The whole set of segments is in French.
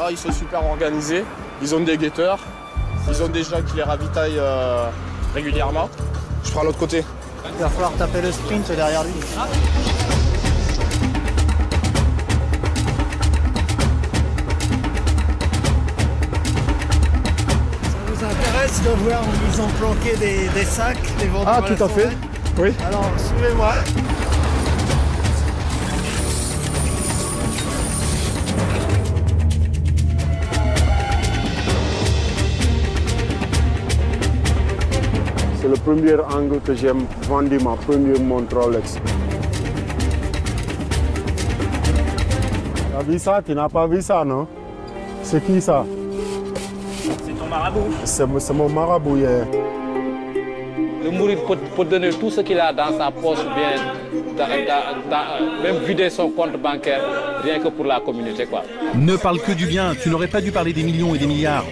Ah, ils sont super organisés, ils ont des guetteurs, ils ont des gens qui les ravitaillent régulièrement. Je prends l'autre côté. Il va falloir taper le sprint derrière lui. Ça vous intéresse de voir où ils ont planqué des sacs, des vendeurs? Ah, tout à fait. Oui. Alors, suivez-moi. C'est le premier angle que j'ai vendu ma première montre Rolex. Tu as vu ça? Tu n'as pas vu ça, non? C'est qui ça? C'est ton marabout. C'est mon marabout. Yeah. Le mouride peut donner tout ce qu'il a dans sa poche, bien, même vider son compte bancaire, rien que pour la communauté, quoi. Ne parle que du bien, tu n'aurais pas dû parler des millions et des milliards.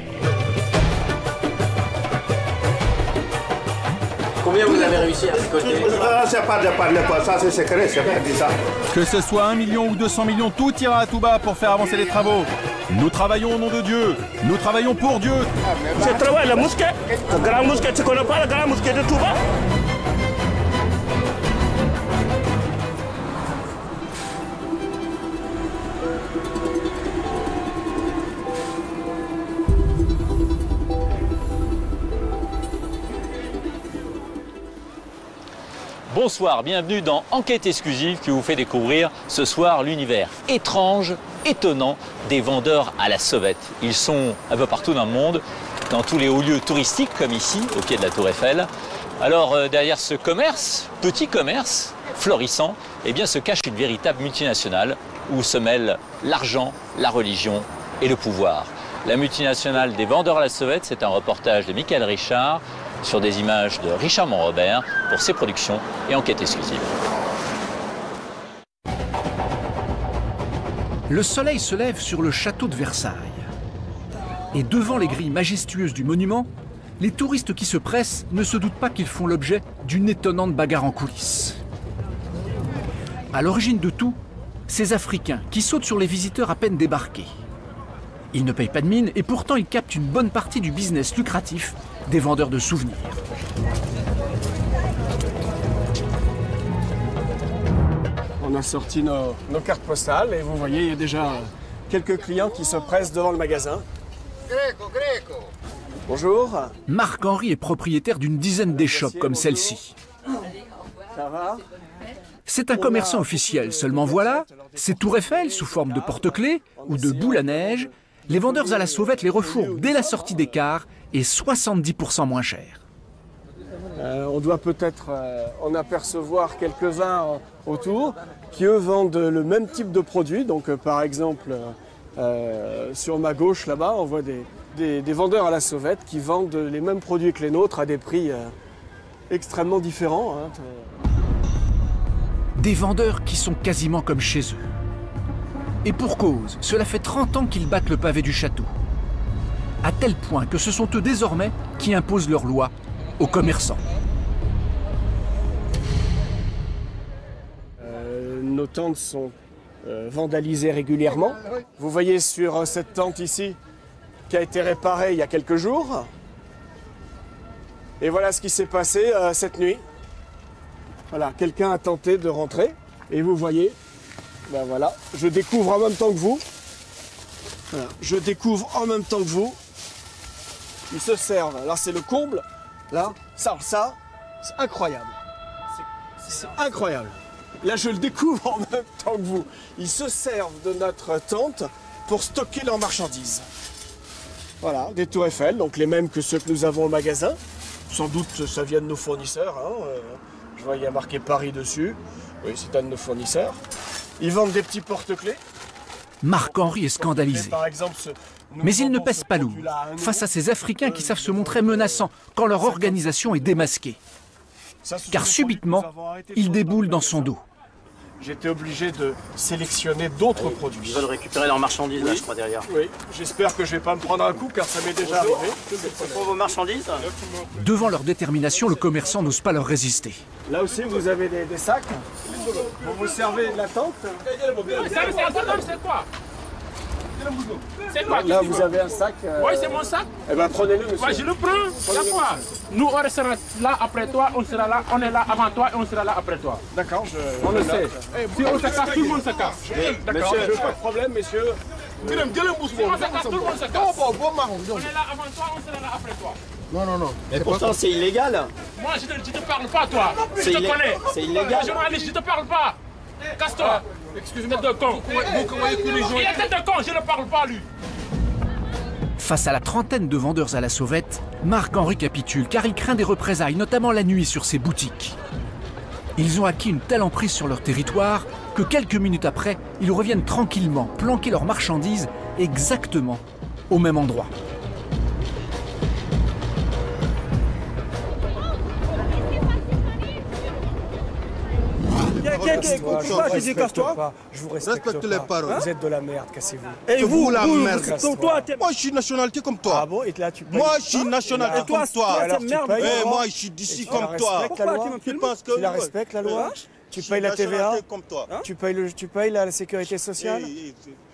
Combien vous avez réussi à récolter? C'est pas de parler quoi, ça c'est secret, c'est pas dit ça. Que ce soit 1 million ou 200 millions, tout ira à tout bas pour faire avancer les travaux. Nous travaillons au nom de Dieu, nous travaillons pour Dieu. Je travaille la mosquée, la grande mosquée, tu connais pas la grande mosquée de Touba? Bonsoir, bienvenue dans Enquête exclusive qui vous fait découvrir ce soir l'univers étrange, étonnant des vendeurs à la sauvette. Ils sont un peu partout dans le monde, dans tous les hauts lieux touristiques comme ici, au pied de la Tour Eiffel. Alors derrière ce commerce, petit commerce, florissant, eh bien se cache une véritable multinationale où se mêlent l'argent, la religion et le pouvoir. La multinationale des vendeurs à la sauvette, c'est un reportage de Michael Richard sur des images de Richard Monrobert pour ses productions et Enquête exclusive. Le soleil se lève sur le château de Versailles. Et devant les grilles majestueuses du monument, les touristes qui se pressent ne se doutent pas qu'ils font l'objet d'une étonnante bagarre en coulisses. À l'origine de tout, ces Africains qui sautent sur les visiteurs à peine débarqués. Ils ne payent pas de mine et pourtant ils captent une bonne partie du business lucratif des vendeurs de souvenirs. On a sorti nos cartes postales et vous voyez, il y a déjà quelques clients qui se pressent devant le magasin. Bonjour. Marc-Henri est propriétaire d'une dizaine d'échoppes comme celle-ci. Ça va? C'est un commerçant officiel, seulement voilà, ces tours Eiffel sous forme de porte-clés ou de boules à neige, les vendeurs à la sauvette les refourguent dès la sortie des cars et 70% moins cher. On doit peut-être en apercevoir quelques-uns autour qui eux vendent le même type de produit. Donc par exemple, sur ma gauche là-bas, on voit des vendeurs à la sauvette qui vendent les mêmes produits que les nôtres à des prix extrêmement différents. Hein. Des vendeurs qui sont quasiment comme chez eux. Et pour cause, cela fait 30 ans qu'ils battent le pavé du château. À tel point que ce sont eux désormais qui imposent leurs lois aux commerçants. Nos tentes sont vandalisées régulièrement. Vous voyez sur cette tente ici qui a été réparée il y a quelques jours. Et voilà ce qui s'est passé cette nuit. Voilà, quelqu'un a tenté de rentrer et vous voyez, ben voilà, je découvre en même temps que vous. Voilà, je découvre en même temps que vous. Ils se servent. Là, c'est le comble. Là, ça, c'est incroyable. C'est incroyable. Là, je le découvre en même temps que vous. Ils se servent de notre tente pour stocker leurs marchandises. Voilà, des tours Eiffel, donc les mêmes que ceux que nous avons au magasin. Sans doute, ça vient de nos fournisseurs. Hein. Je vois, il y a marqué Paris dessus. Oui, c'est un de nos fournisseurs. Ils vendent des petits porte-clés. Marc-Henri est scandalisé. Mais il ne pèse pas lourd face à ces Africains qui savent se montrer menaçants quand leur organisation est démasquée. Car subitement, ils déboulent dans son dos. J'étais obligé de sélectionner d'autres produits. Ils veulent récupérer leurs marchandises, là, je crois, derrière. Oui, j'espère que je ne vais pas me prendre un coup, car ça m'est déjà arrivé. C'est pour vos marchandises? Devant leur détermination, le commerçant n'ose pas leur résister. Là aussi, vous avez des sacs. Vous vous servez de la tente. C'est quoi? Là, vous avez un sac. Oui, c'est mon sac. Eh ben, prenez-le, monsieur. Ouais, je le prends. D'accord. Nous, on restera là après toi, on sera là, on est là avant toi et on sera là après toi. D'accord, On le sait. Si on se casse, tout le monde se casse. D'accord. Monsieur, pas de problème, messieurs. Si on se casse, tout le monde se casse. On est là avant toi, on sera là après toi. Mais pourtant, c'est illégal. Moi, je te parle pas, toi. Je te connais. C'est illégal. Journaliste, je te parle pas. Casse-toi. Excusez-moi. Tête de con. Vous croyez que les gens... Il est tête de con, je ne parle pas, lui. Face à la trentaine de vendeurs à la sauvette, Marc-Henri capitule car il craint des représailles, notamment la nuit sur ses boutiques. Ils ont acquis une telle emprise sur leur territoire que quelques minutes après, ils reviennent tranquillement planquer leurs marchandises exactement au même endroit. Casse-toi. Je vous respecte les paroles. Vous êtes de la merde, cassez-vous. Et vous, la merde. Moi, je suis nationalité comme toi. Ah bon, et là, tu payes. Moi, je suis nationalité comme toi. Moi, je suis d'ici comme toi. Tu penses que tu la respectes, la loi? Tu payes la TVA? Comme toi. Tu payes la sécurité sociale?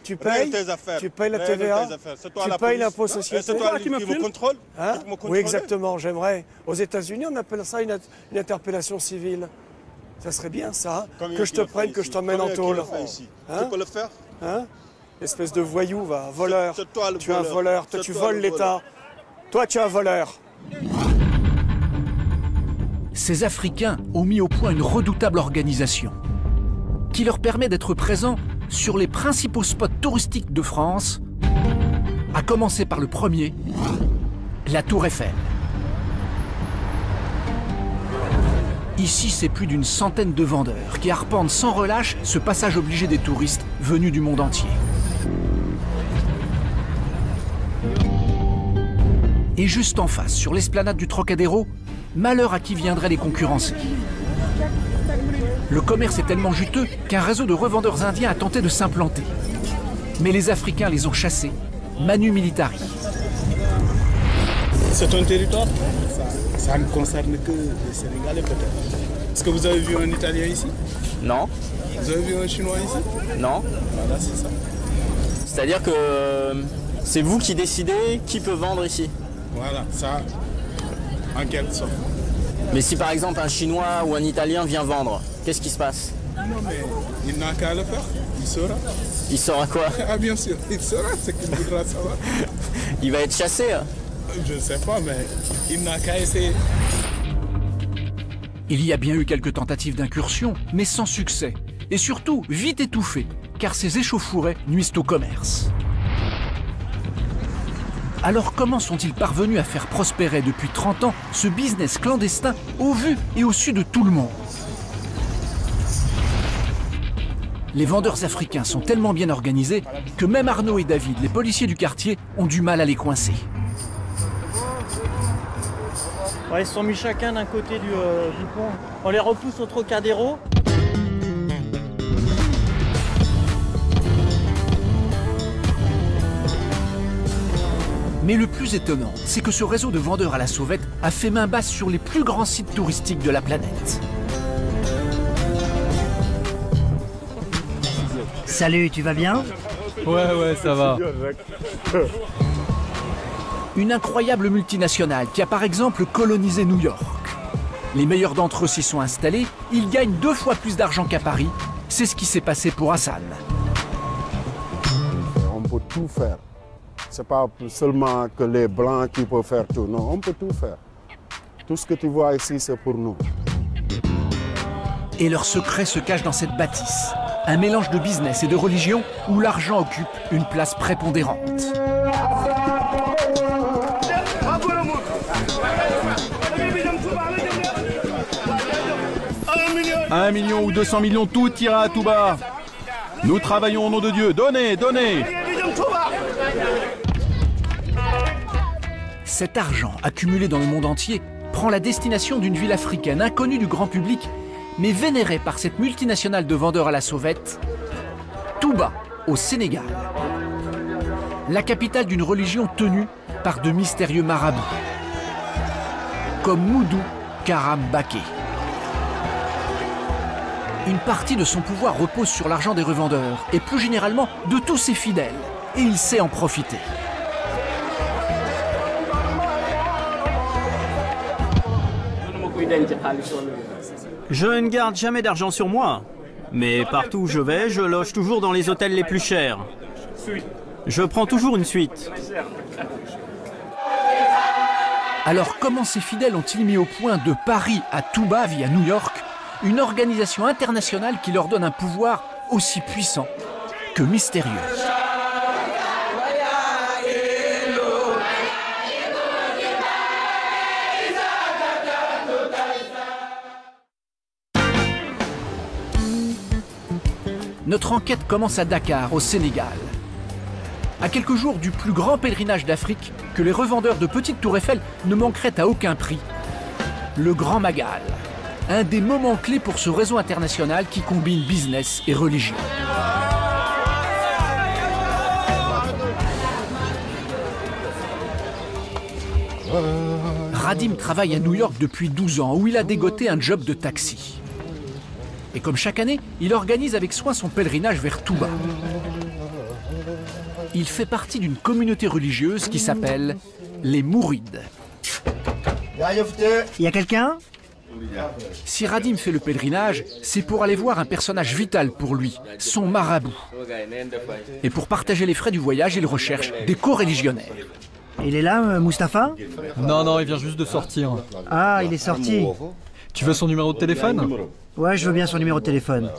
Tu payes tes affaires. Tu payes la TVA? Tu payes l'impôt social? C'est toi qui me contrôle? Oui, exactement, j'aimerais. Aux États-Unis, on appelle ça une interpellation civile. Ça serait bien, ça, que je te prenne, que je t'emmène en tôle. Tu peux le faire? Espèce de voyou, va, voleur. Tu es un voleur, toi tu voles l'État. Toi tu es un voleur. Ces Africains ont mis au point une redoutable organisation qui leur permet d'être présents sur les principaux spots touristiques de France, à commencer par le premier, la Tour Eiffel. Ici, c'est plus d'une centaine de vendeurs qui arpentent sans relâche ce passage obligé des touristes venus du monde entier. Et juste en face, sur l'esplanade du Trocadéro, malheur à qui viendrait les concurrencer. Le commerce est tellement juteux qu'un réseau de revendeurs indiens a tenté de s'implanter. Mais les Africains les ont chassés, manu militari. C'est un territoire, ça ne concerne que les Sénégalais peut-être. Est-ce que vous avez vu un Italien ici? Non. Vous avez vu un Chinois ici? Non. Voilà, c'est ça. C'est-à-dire que c'est vous qui décidez qui peut vendre ici? Voilà, ça, en quelque sorte. Mais si par exemple un Chinois ou un Italien vient vendre, qu'est-ce qui se passe? Non mais il n'a qu'à le faire, il saura. Il saura quoi? Ah bien sûr, il saura ce qu'il voudra savoir. Il va être chassé hein? Je ne sais pas, mais il n'a qu'à essayer. Il y a bien eu quelques tentatives d'incursion, mais sans succès. Et surtout, vite étouffées, car ces échauffourées nuisent au commerce. Alors comment sont-ils parvenus à faire prospérer depuis 30 ans ce business clandestin au vu et au su de tout le monde? Les vendeurs africains sont tellement bien organisés que même Arnaud et David, les policiers du quartier, ont du mal à les coincer. Ouais, ils se sont mis chacun d'un côté du pont. On les repousse au Trocadéro. Mais le plus étonnant, c'est que ce réseau de vendeurs à la sauvette a fait main basse sur les plus grands sites touristiques de la planète. Salut, tu vas bien? Ouais, ça va. Une incroyable multinationale qui a par exemple colonisé New York. Les meilleurs d'entre eux s'y sont installés, ils gagnent 2 fois plus d'argent qu'à Paris. C'est ce qui s'est passé pour Hassan. On peut tout faire. C'est pas seulement que les Blancs qui peuvent faire tout. Non, on peut tout faire. Tout ce que tu vois ici, c'est pour nous. Et leur secret se cache dans cette bâtisse. Un mélange de business et de religion où l'argent occupe une place prépondérante. 1 million ou 200 millions, tout ira à tout bas. Nous travaillons au nom de Dieu. Donnez, donnez. Cet argent accumulé dans le monde entier prend la destination d'une ville africaine inconnue du grand public, mais vénérée par cette multinationale de vendeurs à la sauvette, Touba, au Sénégal. La capitale d'une religion tenue par de mystérieux marabouts, comme Moudou Karam Baké. Une partie de son pouvoir repose sur l'argent des revendeurs et plus généralement de tous ses fidèles, et il sait en profiter. Je ne garde jamais d'argent sur moi. Mais partout où je vais, je loge toujours dans les hôtels les plus chers. Je prends toujours une suite. Alors comment ces fidèles ont-ils mis au point de Paris à Touba via New York une organisation internationale qui leur donne un pouvoir aussi puissant que mystérieux? Notre enquête commence à Dakar, au Sénégal. À quelques jours du plus grand pèlerinage d'Afrique que les revendeurs de petites tours Eiffel ne manqueraient à aucun prix. Le Grand Magal, un des moments clés pour ce réseau international qui combine business et religion. Radim travaille à New York depuis 12 ans, où il a dégoté un job de taxi. Et comme chaque année, il organise avec soin son pèlerinage vers Touba. Il fait partie d'une communauté religieuse qui s'appelle les Mourides. Il y a quelqu'un? Si Radim fait le pèlerinage, c'est pour aller voir un personnage vital pour lui, son marabout. Et pour partager les frais du voyage, il recherche des co-religionnaires. Il est là, Mustapha? Non, il vient juste de sortir. Ah, il est sorti. Tu veux son numéro de téléphone? Ouais, je veux bien son numéro de téléphone.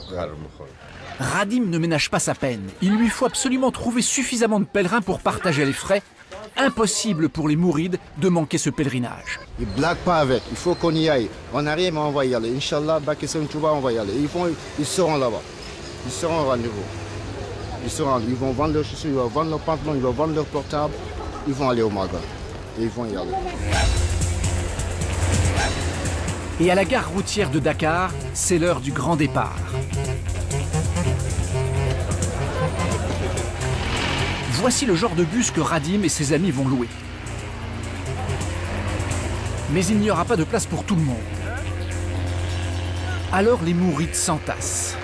Radim ne ménage pas sa peine. Il lui faut absolument trouver suffisamment de pèlerins pour partager les frais. Impossible pour les Mourides de manquer ce pèlerinage. Ils ne blaguent pas avec, il faut qu'on y aille. On arrive, mais on va y aller. Inch'Allah, Bakisson Touba, on va y aller. Ils seront là-bas. Ils seront au rendez-vous. Ils vont vendre leurs chaussures, ils vont vendre leurs pantalons, ils vont vendre leurs portables. Ils vont aller au Magal. Et ils vont y aller. Et à la gare routière de Dakar, c'est l'heure du grand départ. Voici le genre de bus que Radim et ses amis vont louer. Mais il n'y aura pas de place pour tout le monde. Alors les Mourides s'entassent.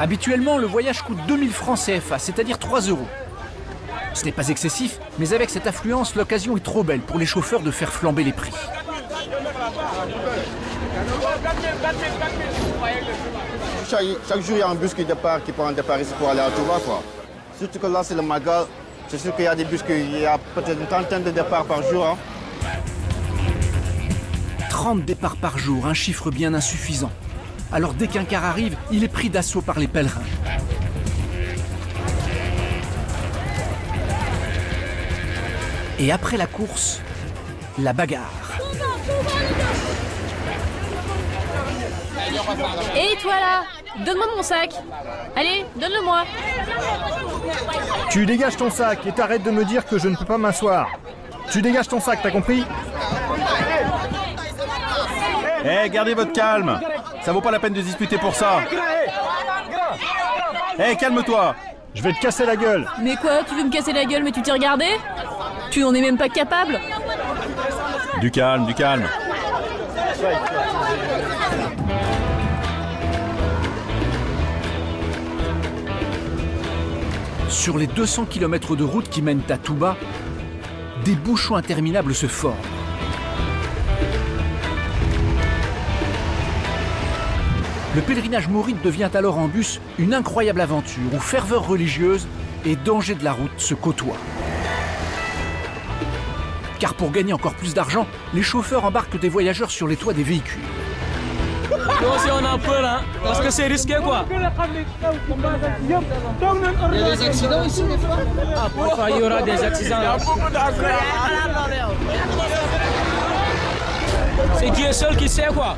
Habituellement, le voyage coûte 2000 francs CFA, c'est-à-dire 3 €. Ce n'est pas excessif, mais avec cette affluence, l'occasion est trop belle pour les chauffeurs de faire flamber les prix. Chaque jour, il y a un bus qui prend un départ ici pour aller à Touba, quoi. Surtout que là, c'est le Magal. C'est sûr qu'il y a des bus, il y a peut-être une trentaine de départs par jour. Hein. 30 départs par jour, un chiffre bien insuffisant. Alors dès qu'un car arrive, il est pris d'assaut par les pèlerins. Et après la course, la bagarre. Hé, toi là, donne-moi mon sac. Allez, donne-le-moi. Tu dégages ton sac et t'arrêtes de me dire que je ne peux pas m'asseoir. Tu dégages ton sac, t'as compris? Eh, gardez votre calme. Ça vaut pas la peine de discuter pour ça. Eh, calme-toi. Je vais te casser la gueule. Mais quoi, tu veux me casser la gueule mais tu t'es regardé? Tu n'en es même pas capable. Du calme, du calme. Sur les 200 km de route qui mènent à Touba, des bouchons interminables se forment. Le pèlerinage mouride devient alors en bus une incroyable aventure où ferveur religieuse et danger de la route se côtoient. Car pour gagner encore plus d'argent, les chauffeurs embarquent des voyageurs sur les toits des véhicules. Nous aussi on a un peu là, parce que c'est risqué quoi. Il y a des accidents ici des fois? Ah, parfois il y aura des accidents. C'est qui est seul qui sait quoi.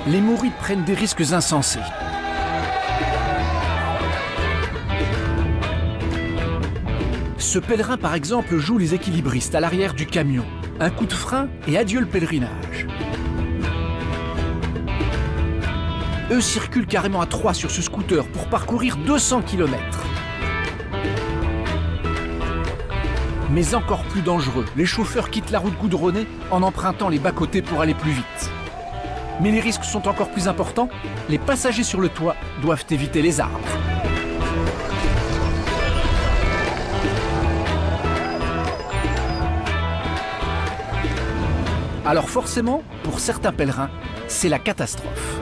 Les Mourides prennent des risques insensés. Ce pèlerin, par exemple, joue les équilibristes à l'arrière du camion. Un coup de frein et adieu le pèlerinage. Eux circulent carrément à 3 sur ce scooter pour parcourir 200 km. Mais encore plus dangereux, les chauffeurs quittent la route goudronnée en empruntant les bas-côtés pour aller plus vite. Mais les risques sont encore plus importants, les passagers sur le toit doivent éviter les arbres. Alors forcément, pour certains pèlerins, c'est la catastrophe.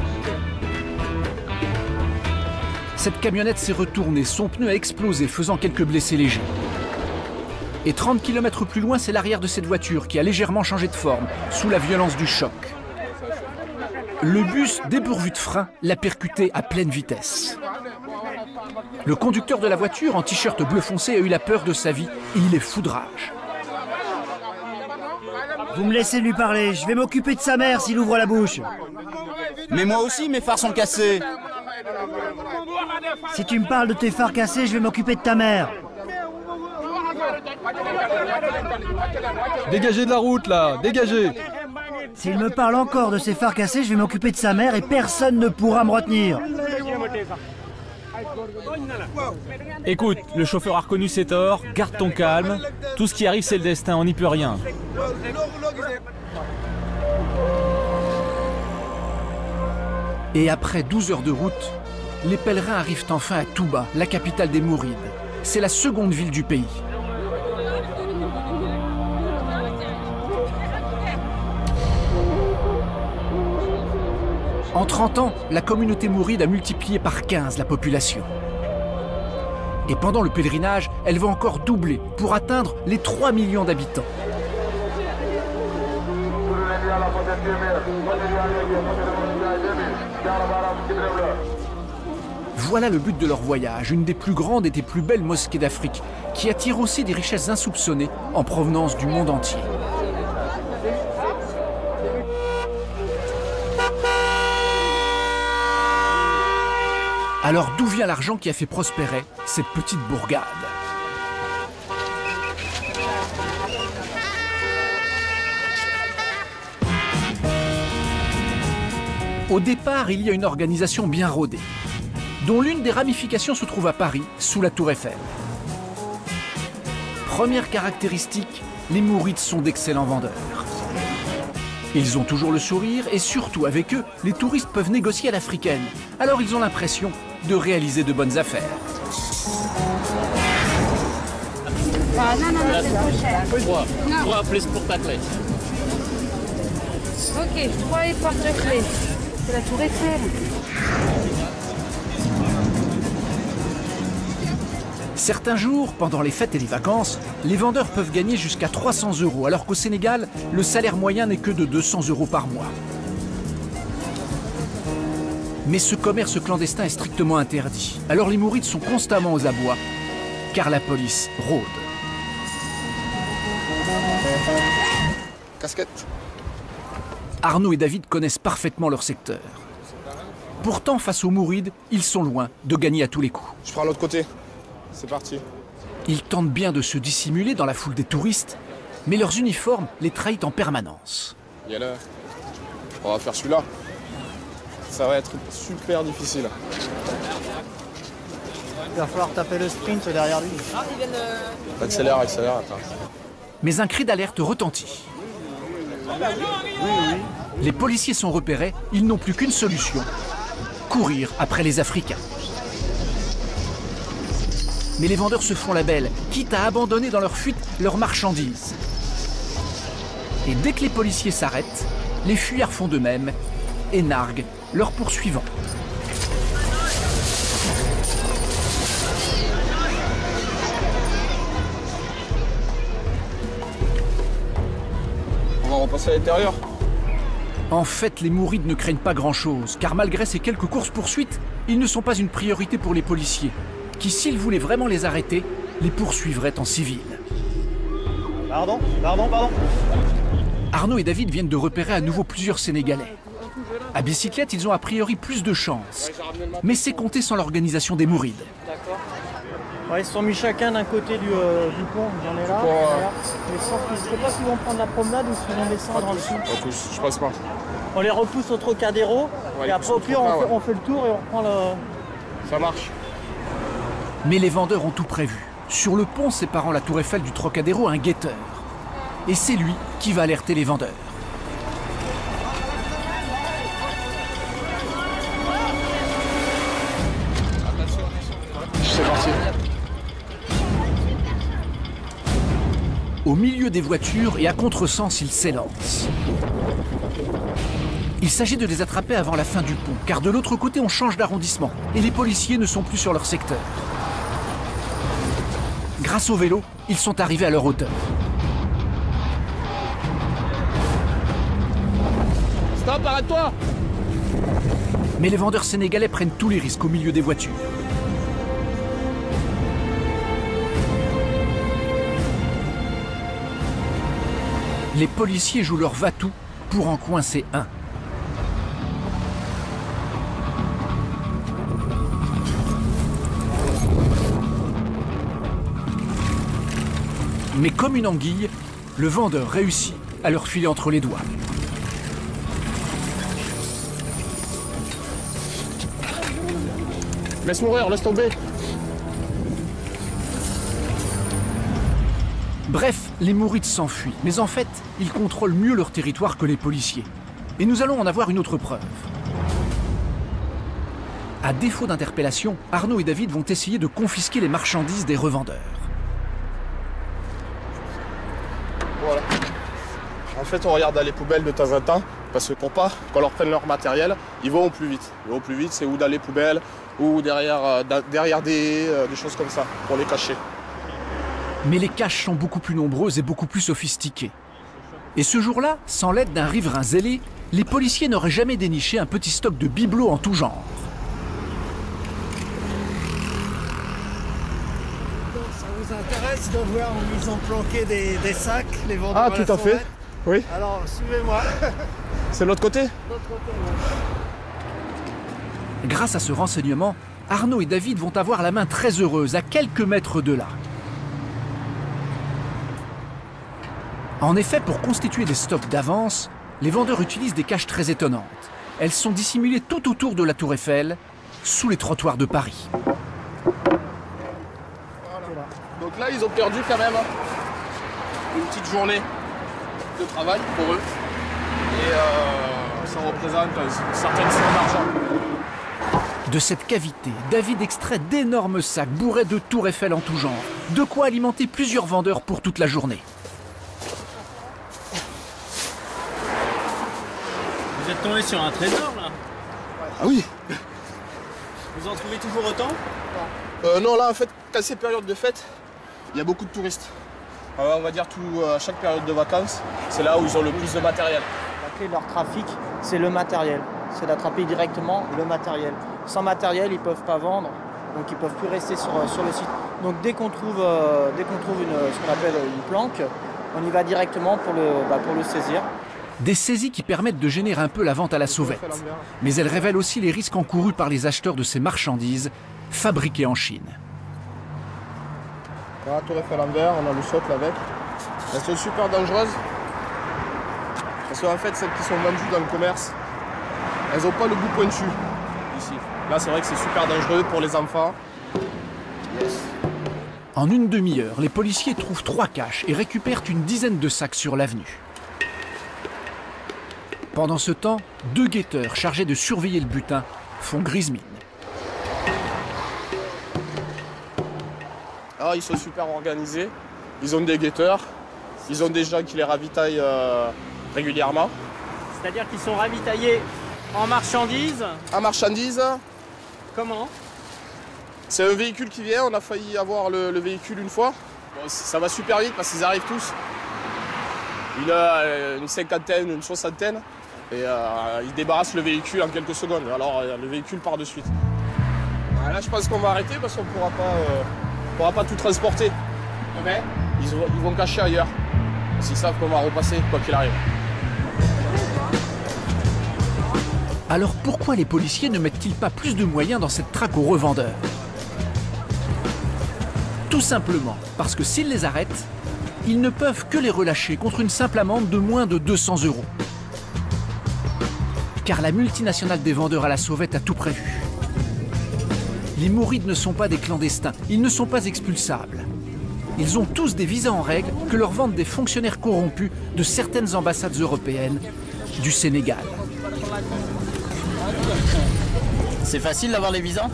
Cette camionnette s'est retournée, son pneu a explosé, faisant quelques blessés légers. Et 30 km plus loin, c'est l'arrière de cette voiture qui a légèrement changé de forme, sous la violence du choc. Le bus, dépourvu de frein, l'a percuté à pleine vitesse. Le conducteur de la voiture, en t-shirt bleu foncé, a eu la peur de sa vie et il est fou de rage. Vous me laissez lui parler, je vais m'occuper de sa mère s'il ouvre la bouche. Mais moi aussi, mes phares sont cassés. Si tu me parles de tes phares cassés, je vais m'occuper de ta mère. Dégagez de la route, là, dégagez. S'il me parle encore de ses phares cassés, je vais m'occuper de sa mère et personne ne pourra me retenir. Écoute, le chauffeur a reconnu ses torts, garde ton calme. Tout ce qui arrive, c'est le destin, on n'y peut rien. Et après 12 heures de route, les pèlerins arrivent enfin à Touba, la capitale des Mourides. C'est la seconde ville du pays. En 30 ans, la communauté mouride a multiplié par 15 la population. Et pendant le pèlerinage, elle va encore doubler pour atteindre les 3 millions d'habitants. Voilà le but de leur voyage, une des plus grandes et des plus belles mosquées d'Afrique, qui attire aussi des richesses insoupçonnées en provenance du monde entier. Alors d'où vient l'argent qui a fait prospérer cette petite bourgade? Au départ, il y a une organisation bien rodée, dont l'une des ramifications se trouve à Paris, sous la Tour Eiffel. Première caractéristique, les Mourides sont d'excellents vendeurs. Ils ont toujours le sourire et surtout avec eux, les touristes peuvent négocier à l'africaine. Alors ils ont l'impression de réaliser de bonnes affaires. Ah non, non, non, c'est trop cher. 3 plus pour ta clé. Ok, 3 et porte-clés. C'est la Tour Eiffel. Certains jours, pendant les fêtes et les vacances, les vendeurs peuvent gagner jusqu'à 300 €, alors qu'au Sénégal, le salaire moyen n'est que de 200 € par mois. Mais ce commerce clandestin est strictement interdit. Alors les Mourides sont constamment aux abois, car la police rôde. Casquette. Arnaud et David connaissent parfaitement leur secteur. Pourtant, face aux Mourides, ils sont loin de gagner à tous les coups. Je prends l'autre côté. C'est parti. Ils tentent bien de se dissimuler dans la foule des touristes, mais leurs uniformes les trahissent en permanence. Il là. On va faire celui-là. Ça va être super difficile. Il va falloir taper le sprint derrière lui. Accélère, accélère, attends. Mais un cri d'alerte retentit. Les policiers sont repérés, ils n'ont plus qu'une solution, courir après les Africains. Mais les vendeurs se font la belle, quitte à abandonner dans leur fuite leurs marchandises. Et dès que les policiers s'arrêtent, les fuyards font de même et narguent leurs poursuivants. On va repasser à l'intérieur. En fait, les Mourides ne craignent pas grand-chose, car malgré ces quelques courses-poursuites, ils ne sont pas une priorité pour les policiers, qui, s'ils voulaient vraiment les arrêter, les poursuivraient en civil. Pardon. Arnaud et David viennent de repérer à nouveau plusieurs Sénégalais. À bicyclette, ils ont a priori plus de chance, mais c'est compté sans l'organisation des Mourides. D'accord. Ouais, ils se sont mis chacun d'un côté du pont, j'en ai là. Je sais pas s'ils vont prendre la promenade ou s'ils vont descendre en dessous. Je passe pas. On les repousse au Trocadéro, et après au pire on fait le tour et on reprend le... Ça marche. Mais les vendeurs ont tout prévu. Sur le pont séparant la Tour Eiffel du Trocadéro, un guetteur. Et c'est lui qui va alerter les vendeurs. C'est parti. Au milieu des voitures et à contresens, ils s'élancent. Il s'agit de les attraper avant la fin du pont, car de l'autre côté, on change d'arrondissement et les policiers ne sont plus sur leur secteur. Grâce au vélo, ils sont arrivés à leur hauteur. Stop, arrête-toi! Mais les vendeurs sénégalais prennent tous les risques au milieu des voitures. Les policiers jouent leur va-tout pour en coincer un. Mais comme une anguille, le vendeur réussit à leur filer entre les doigts. Laisse mourir, laisse tomber. Bref, les Mourides s'enfuient, mais en fait, ils contrôlent mieux leur territoire que les policiers. Et nous allons en avoir une autre preuve. À défaut d'interpellation, Arnaud et David vont essayer de confisquer les marchandises des revendeurs. Voilà. En fait, on regarde dans les poubelles de temps en temps, parce que pour pas qu'on leur prenne leur matériel, ils vont au plus vite. Ils vont au plus vite, c'est ou dans les poubelles, ou derrière des choses comme ça, pour les cacher. Mais les caches sont beaucoup plus nombreuses et beaucoup plus sophistiquées. Et ce jour-là, sans l'aide d'un riverain zélé, les policiers n'auraient jamais déniché un petit stock de bibelots en tout genre. Ça vous intéresse de voir où ils ont planqué des sacs, les vendeurs? Ah, tout à fait. Oui. Alors, suivez-moi. C'est de l'autre côté? Grâce à ce renseignement, Arnaud et David vont avoir la main très heureuse à quelques mètres de là. En effet, pour constituer des stocks d'avance, les vendeurs utilisent des caches très étonnantes. Elles sont dissimulées tout autour de la Tour Eiffel, sous les trottoirs de Paris. Voilà. Donc là, ils ont perdu quand même une petite journée de travail pour eux. Et ça représente certaines sommes d'argent. De cette cavité, David extrait d'énormes sacs bourrés de Tour Eiffel en tout genre. De quoi alimenter plusieurs vendeurs pour toute la journée. Vous êtes tombé sur un trésor là? Ah oui. Vous en trouvez toujours autant? Non, là en fait, quand c'est période de fête, il y a beaucoup de touristes. On va dire à chaque période de vacances, c'est là où ils ont le plus de matériel. La clé de leur trafic, c'est le matériel. C'est d'attraper directement le matériel. Sans matériel, ils ne peuvent pas vendre, donc ils ne peuvent plus rester sur le site. Donc dès qu'on trouve, ce qu'on appelle une planque, on y va directement pour le saisir. Des saisies qui permettent de gêner un peu la vente à la sauvette. Mais elles révèlent aussi les risques encourus par les acheteurs de ces marchandises fabriquées en Chine. Voilà, Tour Eiffel en verre, on a le socle avec. Elles sont super dangereuses. Parce qu'en fait, celles qui sont vendues dans le commerce, elles n'ont pas le bout pointu ici. Là, c'est vrai que c'est super dangereux pour les enfants. Yes. En une demi-heure, les policiers trouvent 3 caches et récupèrent une dizaine de sacs sur l'avenue. Pendant ce temps, 2 guetteurs chargés de surveiller le butin font grise mine. Alors, ils sont super organisés. Ils ont des guetteurs. Ils ont des gens qui les ravitaillent régulièrement. C'est-à-dire qu'ils sont ravitaillés en marchandises? En marchandises. Comment? C'est un véhicule qui vient. On a failli avoir le véhicule une fois. Bon, ça va super vite parce qu'ils arrivent tous. Il a une cinquantaine, une soixantaine. Et ils débarrassent le véhicule en quelques secondes. Alors le véhicule part de suite. Là, je pense qu'on va arrêter parce qu'on ne pourra pas tout transporter. Mais ils vont cacher ailleurs. Parce qu'ils savent qu'on va repasser quoi qu'il arrive. Alors pourquoi les policiers ne mettent-ils pas plus de moyens dans cette traque aux revendeurs? Tout simplement parce que s'ils les arrêtent, ils ne peuvent que les relâcher contre une simple amende de moins de 200 €. Car la multinationale des vendeurs à la sauvette a tout prévu. Les Mourides ne sont pas des clandestins, ils ne sont pas expulsables. Ils ont tous des visas en règle que leur vendent des fonctionnaires corrompus de certaines ambassades européennes du Sénégal. C'est facile d'avoir les visas?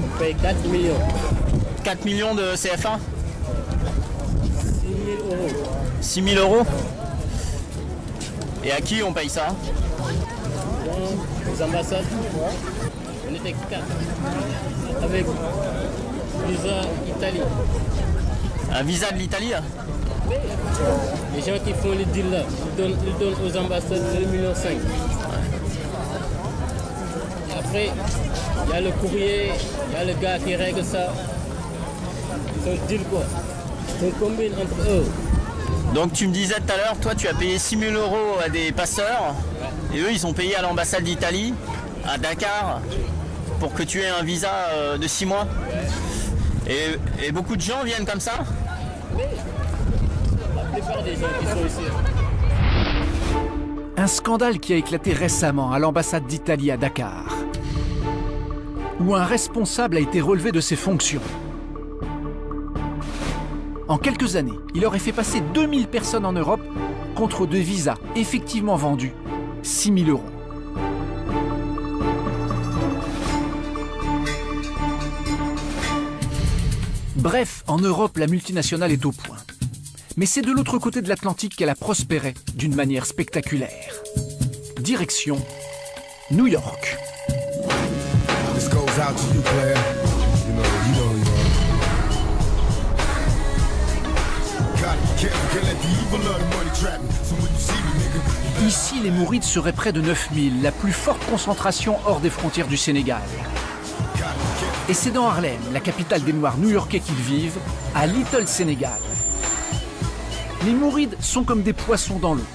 On paye 4 millions. 4 millions de CFA? 6 6 000 €. Et à qui on paye ça? Aux ambassades. On était 4. Avec visa Italie. Un visa de l'Italie? Les gens qui font les deals là, ils donnent aux ambassades 2,5 millions. Après, il y a le courrier, il y a le gars qui règle ça. Ils ont deal quoi. On combine entre eux. Donc tu me disais tout à l'heure, toi tu as payé 6 000 € à des passeurs, et eux ils ont payé à l'ambassade d'Italie, à Dakar, pour que tu aies un visa de 6 mois. Et beaucoup de gens viennent comme ça? La plupart des gens qui sont ici. Un scandale qui a éclaté récemment à l'ambassade d'Italie à Dakar, où un responsable a été relevé de ses fonctions. En quelques années, il aurait fait passer 2000 personnes en Europe contre des visas effectivement vendus 6 000 €. Bref, en Europe, la multinationale est au point. Mais c'est de l'autre côté de l'Atlantique qu'elle a prospéré d'une manière spectaculaire. Direction New York. This goes out to you, player. You know. Ici, les Mourides seraient près de 9000, la plus forte concentration hors des frontières du Sénégal. Et c'est dans Harlem, la capitale des Noirs new-yorkais qu'ils vivent, à Little Sénégal. Les Mourides sont comme des poissons dans l'eau.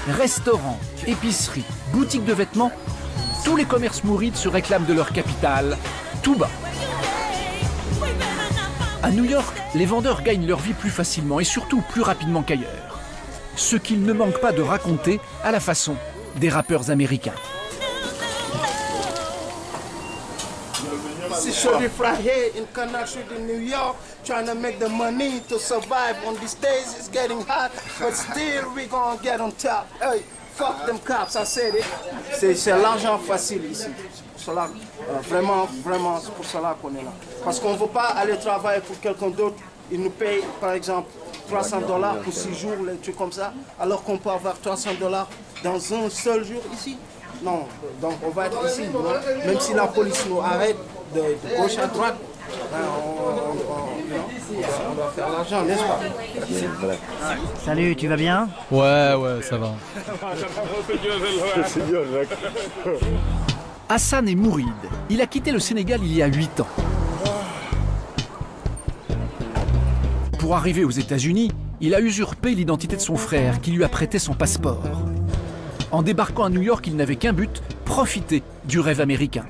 Restaurants, épiceries, boutiques de vêtements, tous les commerces Mourides se réclament de leur capitale, Touba. À New York, les vendeurs gagnent leur vie plus facilement et surtout plus rapidement qu'ailleurs. Ce qu'ils ne manquent pas de raconter à la façon des rappeurs américains. This is Shorty right here in connection in New York, trying to make the money to survive on these days. It's getting hot, but still we gonna get on top. Hey, fuck them cops, I said it. C'est l'argent facile ici. Cela, vraiment, c'est pour cela qu'on est là. Parce qu'on ne veut pas aller travailler pour quelqu'un d'autre. Il nous paye, par exemple, $300 pour 6 jours, les trucs comme ça, alors qu'on peut avoir $300 dans un seul jour ici. Non, donc on va être ici, non? Même si la police nous arrête de gauche à droite, on doit faire l'argent, n'est-ce pas? Salut, tu vas bien? Ouais, ça va. Hassan est mouride. Il a quitté le Sénégal il y a 8 ans. Pour arriver aux États-Unis, il a usurpé l'identité de son frère qui lui a prêté son passeport. En débarquant à New York, il n'avait qu'un but, profiter du rêve américain.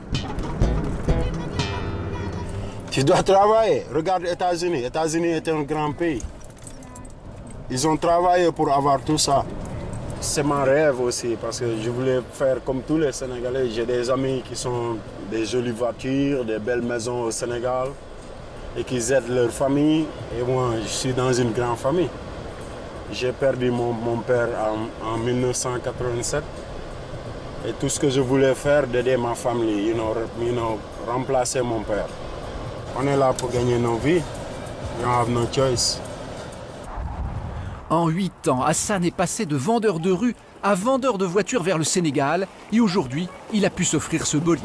Tu dois travailler. Regarde les États-Unis. Les États-Unis est un grand pays. Ils ont travaillé pour avoir tout ça. C'est mon rêve aussi, parce que je voulais faire comme tous les Sénégalais. J'ai des amis qui ont des jolies voitures, des belles maisons au Sénégal, et qui aident leur famille. Et moi, je suis dans une grande famille. J'ai perdu mon père en 1987. Et tout ce que je voulais faire, d'aider ma famille, remplacer mon père. On est là pour gagner nos vies. We have no choice. En 8 ans, Hassan est passé de vendeur de rue à vendeur de voitures vers le Sénégal et aujourd'hui, il a pu s'offrir ce bolide.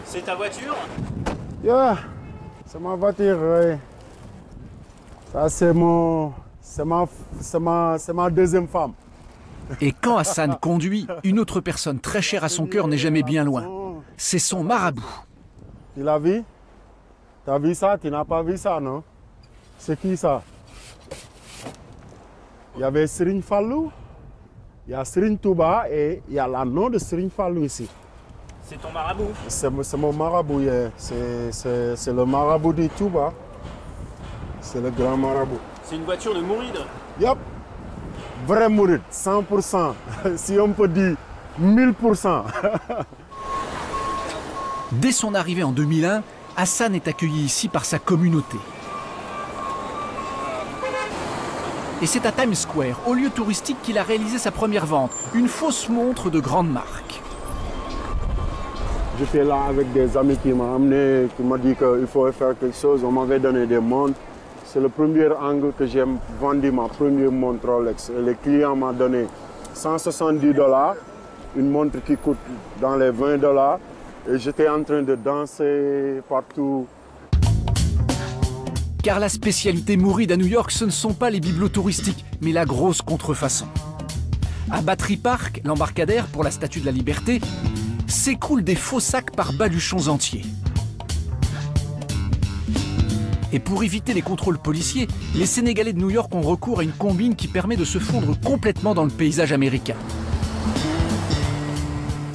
C'est ta voiture? Yeah, c'est ma voiture, oui. Ça, c'est ma deuxième femme. Et quand Hassan conduit, une autre personne très chère à son cœur n'est jamais bien loin. C'est son marabout. Tu l'as vu? Tu as vu ça? Tu n'as pas vu ça, non? C'est qui ça? Il y avait Serigne Fallou, il y a Serigne Touba et il y a le nom de Serigne Fallou ici. C'est ton marabout? C'est mon marabout, yeah. C'est le marabout de Touba. C'est le grand marabout. C'est une voiture de mouride? Yup. Vrai mouride, 100%. Si on peut dire 1000%. Dès son arrivée en 2001, Hassan est accueilli ici par sa communauté. Et c'est à Times Square, au lieu touristique, qu'il a réalisé sa première vente, une fausse montre de grande marque. J'étais là avec des amis qui m'ont amené, qui m'ont dit qu'il faut faire quelque chose. On m'avait donné des montres. C'est le premier angle que j'ai vendu ma première montre Rolex. Et le client m'a donné 170 $, une montre qui coûte dans les 20 $. Et j'étais en train de danser partout. Car la spécialité Mouride à New York, ce ne sont pas les bibelots touristiques, mais la grosse contrefaçon. À Battery Park, l'embarcadère pour la Statue de la Liberté, s'écoulent des faux sacs par baluchons entiers. Et pour éviter les contrôles policiers, les Sénégalais de New York ont recours à une combine qui permet de se fondre complètement dans le paysage américain.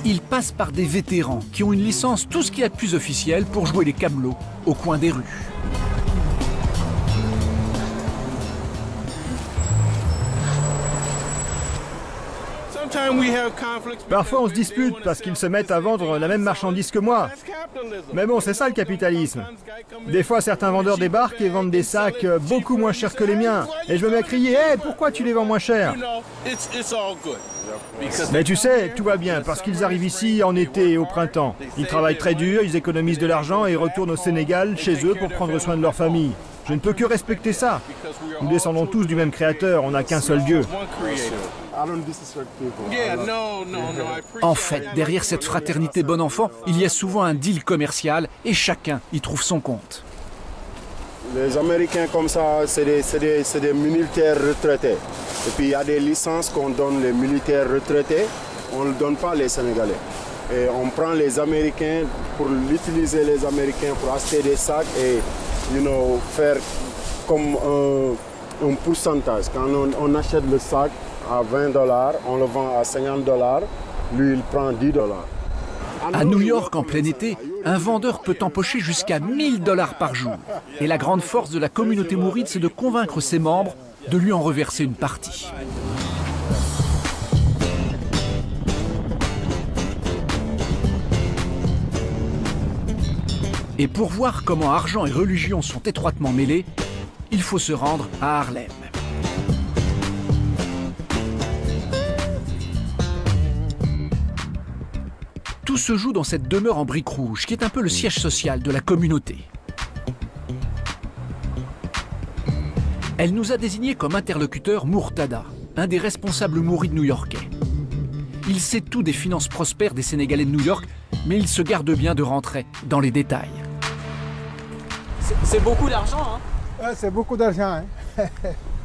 Ils passent par des vétérans qui ont une licence tout ce qu'il y a de plus officiel pour jouer les camelots au coin des rues. Parfois on se dispute parce qu'ils se mettent à vendre la même marchandise que moi. Mais bon, c'est ça le capitalisme. Des fois certains vendeurs débarquent et vendent des sacs beaucoup moins chers que les miens. Et je me mets à crier, hey, pourquoi tu les vends moins cher? Mais tu sais, tout va bien parce qu'ils arrivent ici en été et au printemps. Ils travaillent très dur, ils économisent de l'argent et retournent au Sénégal chez eux pour prendre soin de leur famille. Je ne peux que respecter ça. Nous descendons tous du même créateur, on n'a qu'un seul Dieu. En fait, derrière cette fraternité bon enfant, il y a souvent un deal commercial et chacun y trouve son compte. Les Américains comme ça, c'est des militaires retraités. Et puis il y a des licences qu'on donne les militaires retraités, on ne donne pas les Sénégalais. Et on prend les Américains pour l'utiliser les Américains pour acheter des sacs et faire comme un pourcentage. Quand on achète le sac à 20 $, on le vend à 50 $, lui il prend 10 $. À New York, en plein été, un vendeur peut empocher jusqu'à 1000 $ par jour. Et la grande force de la communauté mouride, c'est de convaincre ses membres de lui en reverser une partie. Et pour voir comment argent et religion sont étroitement mêlés, il faut se rendre à Harlem. Tout se joue dans cette demeure en briques rouges, qui est un peu le siège social de la communauté. Elle nous a désigné comme interlocuteur Murtada, un des responsables mourides new-yorkais. Il sait tout des finances prospères des Sénégalais de New York, mais il se garde bien de rentrer dans les détails. C'est beaucoup d'argent, hein? Ouais, c'est beaucoup d'argent. Hein.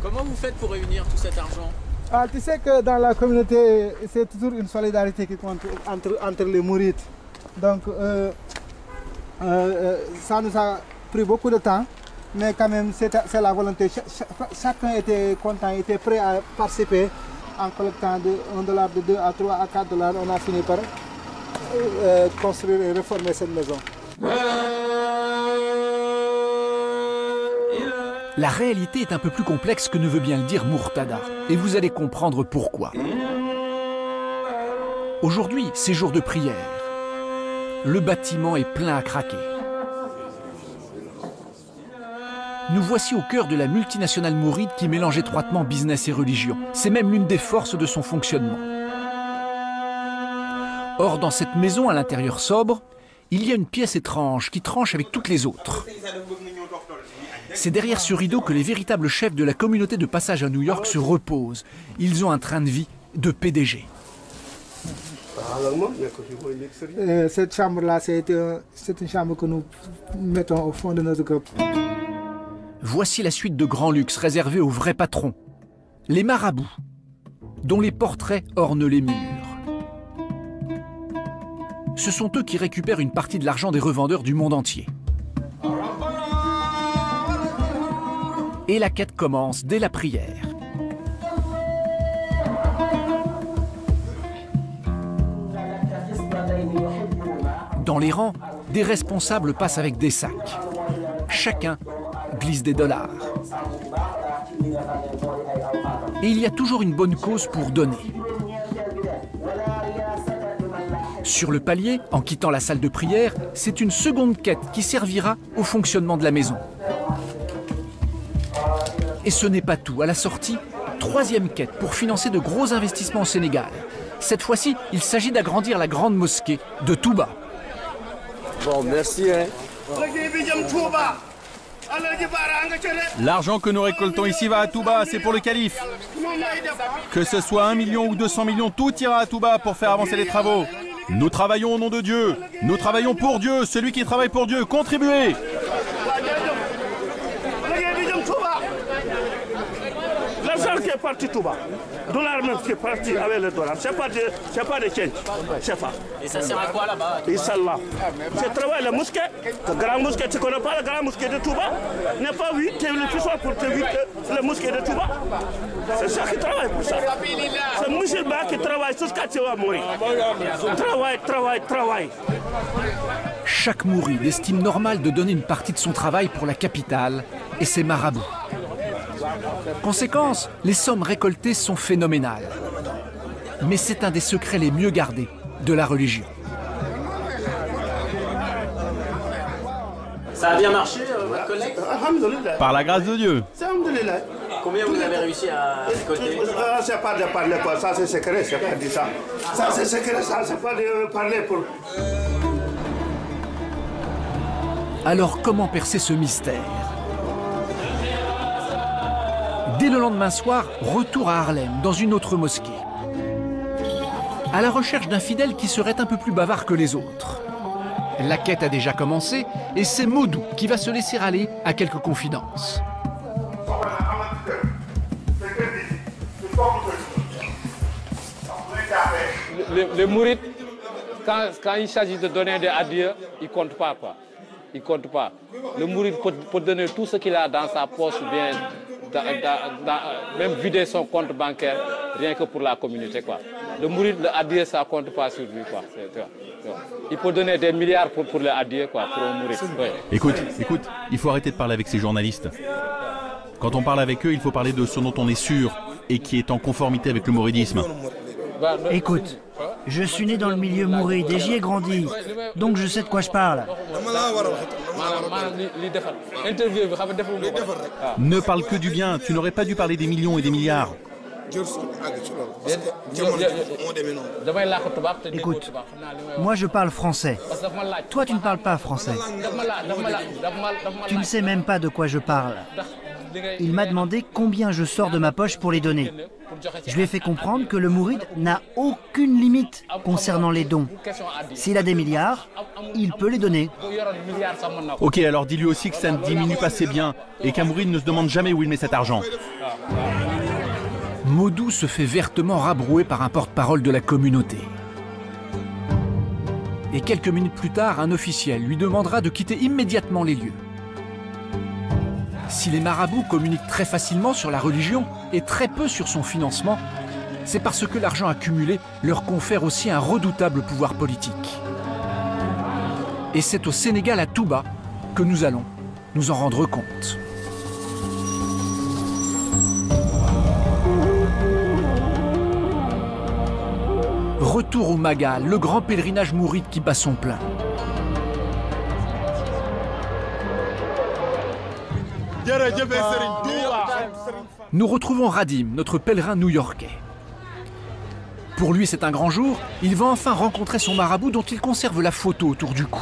Comment vous faites pour réunir tout cet argent? Ah, tu sais que dans la communauté, c'est toujours une solidarité qui compte entre les mourides. Donc, ça nous a pris beaucoup de temps, mais quand même, c'est la volonté. Chacun était content, était prêt à participer en collectant de 1 $, de 2 à 3 à 4 $. On a fini par construire et réformer cette maison. La réalité est un peu plus complexe que ne veut bien le dire Murtada, et vous allez comprendre pourquoi. Aujourd'hui, c'est jour de prière. Le bâtiment est plein à craquer. Nous voici au cœur de la multinationale mouride qui mélange étroitement business et religion. C'est même l'une des forces de son fonctionnement. Or, dans cette maison à l'intérieur sobre, il y a une pièce étrange qui tranche avec toutes les autres. C'est derrière ce rideau que les véritables chefs de la communauté de passage à New York se reposent. Ils ont un train de vie de PDG. Cette chambre-là, c'est une chambre que nous mettons au fond de notre groupe. Voici la suite de grands luxes réservés aux vrais patrons. Les marabouts, dont les portraits ornent les murs. Ce sont eux qui récupèrent une partie de l'argent des revendeurs du monde entier. Et la quête commence dès la prière. Dans les rangs, des responsables passent avec des sacs. Chacun glisse des dollars. Et il y a toujours une bonne cause pour donner. Sur le palier, en quittant la salle de prière, c'est une seconde quête qui servira au fonctionnement de la maison. Et ce n'est pas tout. À la sortie, troisième quête pour financer de gros investissements au Sénégal. Cette fois-ci, il s'agit d'agrandir la grande mosquée de Touba. Bon, merci. Hein. L'argent que nous récoltons ici va à Touba, c'est pour le calife. Que ce soit 1 million ou 200 millions, tout ira à Touba pour faire avancer les travaux. Nous travaillons au nom de Dieu. Nous travaillons pour Dieu. Celui qui travaille pour Dieu, contribuez. L'argent qui est parti Touba, dollar même qui est parti avec le dollar, c'est pas de change, c'est pas. Et ça sert à quoi là-bas? Inch'Allah. C'est travail la mosquée, la grande mosquée, tu connais pas la grande mosquée de Touba? N'est pas vu, tu es le plus fort pour te vite la mosquée de Touba. C'est ça qui travaille pour ça. C'est musulman qui travaille jusqu'à ce qu'il va mourir. Travail. Chaque mouride estime normal de donner une partie de son travail pour la capitale et ses marabouts. Conséquence, les sommes récoltées sont phénoménales. Mais c'est un des secrets les mieux gardés de la religion. Ça a bien marché, votre collecte? Par la grâce de Dieu. Combien vous avez réussi à récolter? C'est pas de parler, ça c'est secret, c'est pas de ça. Ça c'est secret, ça c'est pas de parler pour... Alors comment percer ce mystère? Dès le lendemain soir, retour à Harlem, dans une autre mosquée. À la recherche d'un fidèle qui serait un peu plus bavard que les autres. La quête a déjà commencé et c'est Modou qui va se laisser aller à quelques confidences. Les mourides, quand il s'agit de donner des adieux, ils ne comptent pas, quoi. Il ne compte pas. Le mouride peut donner tout ce qu'il a dans sa poche, bien, même vider son compte bancaire, rien que pour la communauté, quoi. Le mouride, le adieu, ça ne compte pas sur lui, quoi. Il peut donner des milliards pour le adieu, quoi, pour un mouride. Ouais. Écoute, il faut arrêter de parler avec ces journalistes. Quand on parle avec eux, il faut parler de ce dont on est sûr et qui est en conformité avec le mouridisme. Écoute, je suis né dans le milieu mouride et j'y ai grandi, donc je sais de quoi je parle. Ne parle que du bien, tu n'aurais pas dû parler des millions et des milliards. Écoute, moi je parle français. Toi tu ne parles pas français. Tu ne sais même pas de quoi je parle. Il m'a demandé combien je sors de ma poche pour les donner. Je lui ai fait comprendre que le mouride n'a aucune limite concernant les dons. S'il a des milliards, il peut les donner. Ok, alors dis-lui aussi que ça ne diminue pas ses biens et qu'un mouride ne se demande jamais où il met cet argent. Modou se fait vertement rabrouer par un porte-parole de la communauté. Et quelques minutes plus tard, un officiel lui demandera de quitter immédiatement les lieux. Si les marabouts communiquent très facilement sur la religion et très peu sur son financement, c'est parce que l'argent accumulé leur confère aussi un redoutable pouvoir politique. Et c'est au Sénégal, à Touba, que nous allons nous en rendre compte. Retour au Magal, le grand pèlerinage mouride qui bat son plein. Nous retrouvons Radim, notre pèlerin new-yorkais. Pour lui, c'est un grand jour. Il va enfin rencontrer son marabout dont il conserve la photo autour du cou.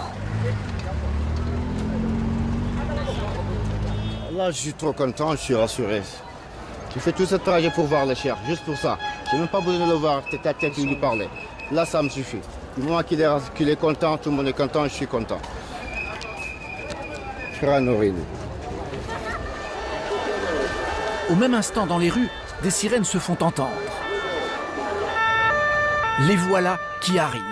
Là, je suis trop content, je suis rassuré. J'ai fait tout ce trajet pour voir le cher, juste pour ça. Je n'ai même pas besoin de le voir tête à tête et lui parler. Là, ça me suffit. Du moment qu'il est content, tout le monde est content, je suis content. Au même instant, dans les rues, des sirènes se font entendre. Les voilà qui arrivent.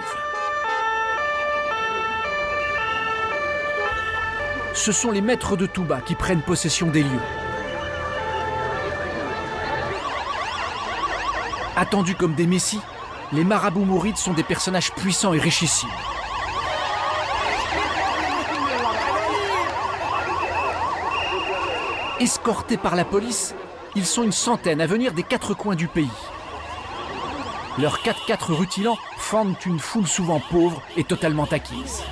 Ce sont les maîtres de Touba qui prennent possession des lieux. Attendus comme des messies, les marabouts mourides sont des personnages puissants et richissimes. Escortés par la police, ils sont une centaine à venir des 4 coins du pays. Leurs 4x4 rutilants forment une foule souvent pauvre et totalement acquise.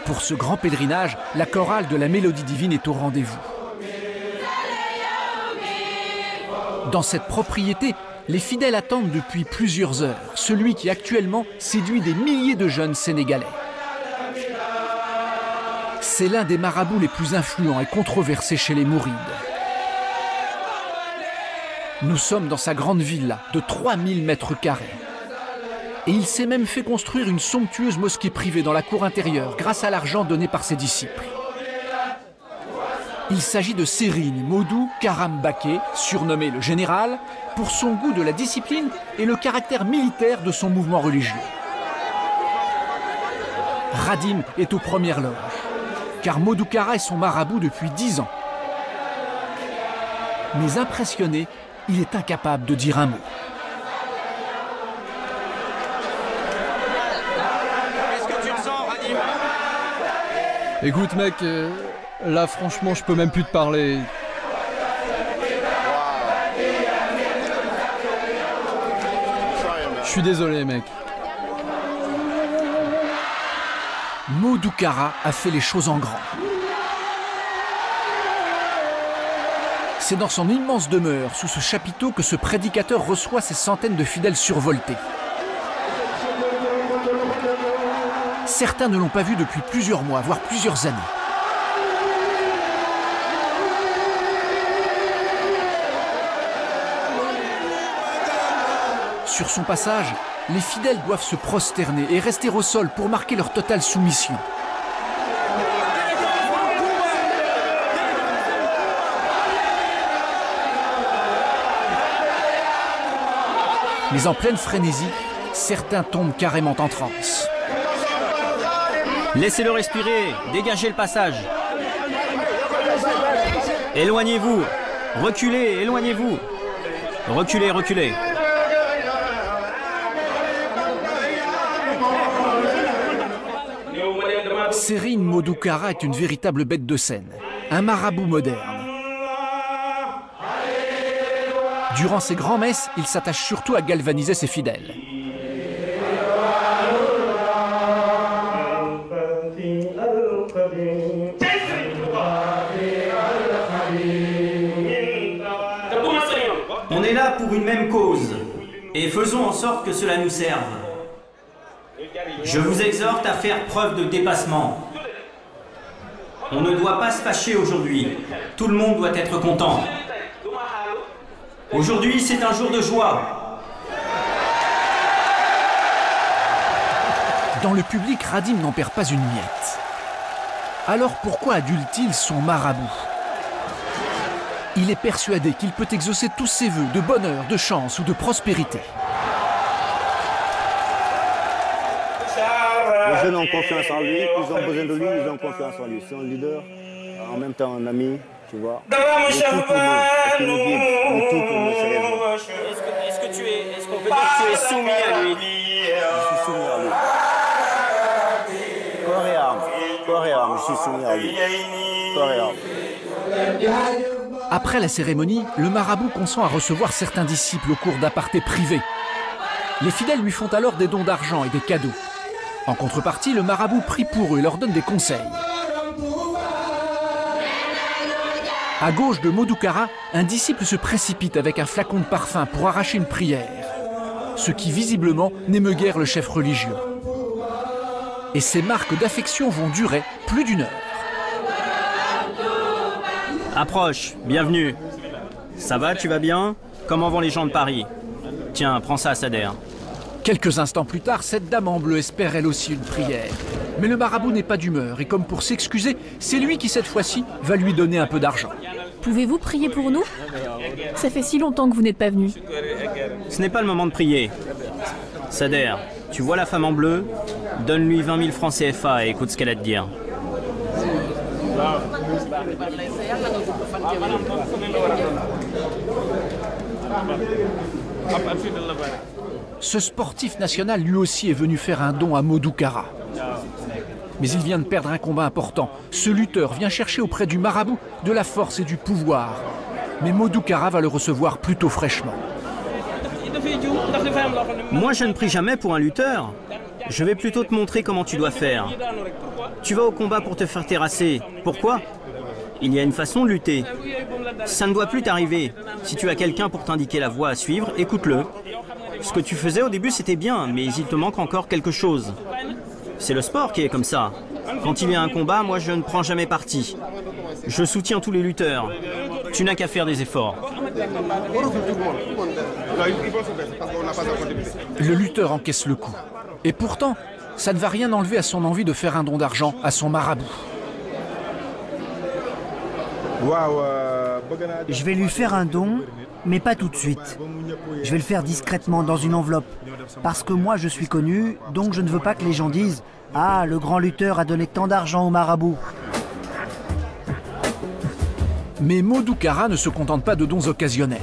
Pour ce grand pèlerinage, la chorale de la mélodie divine est au rendez-vous. Dans cette propriété, Les fidèles attendent depuis plusieurs heures celui qui actuellement séduit des milliers de jeunes Sénégalais. C'est l'un des marabouts les plus influents et controversés chez les Mourides. Nous sommes dans sa grande villa de 3000 mètres carrés. Et il s'est même fait construire une somptueuse mosquée privée dans la cour intérieure grâce à l'argent donné par ses disciples. Il s'agit de Serigne Modou Kara Mbacké, surnommé le général, pour son goût de la discipline et le caractère militaire de son mouvement religieux. Radim est aux premières loges, car Modou Kara est son marabout depuis 10 ans. Mais impressionné, il est incapable de dire un mot. Qu'est-ce que tu ressens, Radim? Écoute mec, là franchement je peux même plus te parler. Je suis désolé mec. Modou Kara a fait les choses en grand. C'est dans son immense demeure, sous ce chapiteau, que ce prédicateur reçoit ces centaines de fidèles survoltés. Certains ne l'ont pas vu depuis plusieurs mois, voire plusieurs années. Sur son passage, les fidèles doivent se prosterner et rester au sol pour marquer leur totale soumission. Mais en pleine frénésie, certains tombent carrément en transe. Laissez-le respirer, dégagez le passage. Éloignez-vous, reculez, éloignez-vous. Reculez, reculez. Serigne Modou Kara est une véritable bête de scène, un marabout moderne. Durant ses grands-messes, il s'attache surtout à galvaniser ses fidèles. On est là pour une même cause, et faisons en sorte que cela nous serve. Je vous exhorte à faire preuve de dépassement. On ne doit pas se fâcher aujourd'hui. Tout le monde doit être content. Aujourd'hui, c'est un jour de joie. Dans le public, Radim n'en perd pas une miette. Alors pourquoi adule-t-il son marabout? Il est persuadé qu'il peut exaucer tous ses vœux de bonheur, de chance ou de prospérité. Les jeunes ont confiance en lui, ils ont besoin de lui, ils ont confiance en lui. C'est un leader, en même temps un ami, tu vois. Il est tout pour nous, parce qu'il nous guide, il est tout pour nous, sérieusement. Est-ce qu'on peut dire que tu es soumis à lui? Je suis soumis à lui. Corps et âme, je suis soumis à lui. Corps et âme. Après la cérémonie, le marabout consent à recevoir certains disciples au cours d'apartés privés. Les fidèles lui font alors des dons d'argent et des cadeaux. En contrepartie, le marabout prie pour eux et leur donne des conseils. À gauche de Modou Kara, un disciple se précipite avec un flacon de parfum pour arracher une prière, ce qui visiblement n'émeut guère le chef religieux. Et ces marques d'affection vont durer plus d'1 heure. Approche, bienvenue. Ça va, tu vas bien? Comment vont les gens de Paris? Tiens, prends ça, Sader. Quelques instants plus tard, cette dame en bleu espère elle aussi une prière. Mais le marabout n'est pas d'humeur et comme pour s'excuser, c'est lui qui cette fois-ci va lui donner un peu d'argent. Pouvez-vous prier pour nous? Ça fait si longtemps que vous n'êtes pas venu. Ce n'est pas le moment de prier. Sader, tu vois la femme en bleu? Donne-lui 20 000 francs CFA et écoute ce qu'elle a à te dire. Ce sportif national lui aussi est venu faire un don à Modou Kara. Mais il vient de perdre un combat important. Ce lutteur vient chercher auprès du marabout de la force et du pouvoir. Mais Modou Kara va le recevoir plutôt fraîchement. Moi, je ne prie jamais pour un lutteur. Je vais plutôt te montrer comment tu dois faire. Tu vas au combat pour te faire terrasser. Pourquoi? Il y a une façon de lutter. Ça ne doit plus t'arriver. Si tu as quelqu'un pour t'indiquer la voie à suivre, écoute-le. Ce que tu faisais au début, c'était bien, mais il te manque encore quelque chose. C'est le sport qui est comme ça. Quand il y a un combat, moi je ne prends jamais parti. Je soutiens tous les lutteurs. Tu n'as qu'à faire des efforts. Le lutteur encaisse le coup. Et pourtant, ça ne va rien enlever à son envie de faire un don d'argent à son marabout. Je vais lui faire un don, mais pas tout de suite. Je vais le faire discrètement dans une enveloppe. Parce que moi je suis connu, donc je ne veux pas que les gens disent « Ah, le grand lutteur a donné tant d'argent au marabout ». Mais Modou Kara ne se contente pas de dons occasionnels.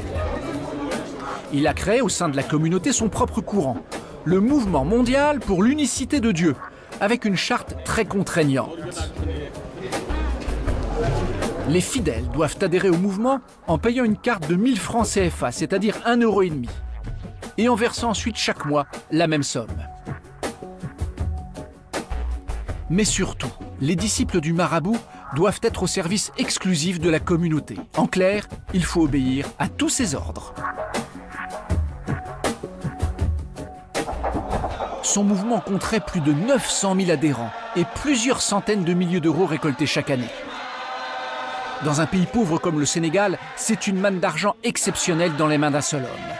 Il a créé au sein de la communauté son propre courant, le Mouvement mondial pour l'unicité de Dieu, avec une charte très contraignante. Les fidèles doivent adhérer au mouvement en payant une carte de 1000 francs CFA, c'est-à-dire 1,5 €, et en versant ensuite chaque mois la même somme. Mais surtout, les disciples du marabout doivent être au service exclusif de la communauté. En clair, il faut obéir à tous ses ordres. Son mouvement compterait plus de 900 000 adhérents et plusieurs centaines de milliers d'euros récoltés chaque année. Dans un pays pauvre comme le Sénégal, c'est une manne d'argent exceptionnelle dans les mains d'un seul homme.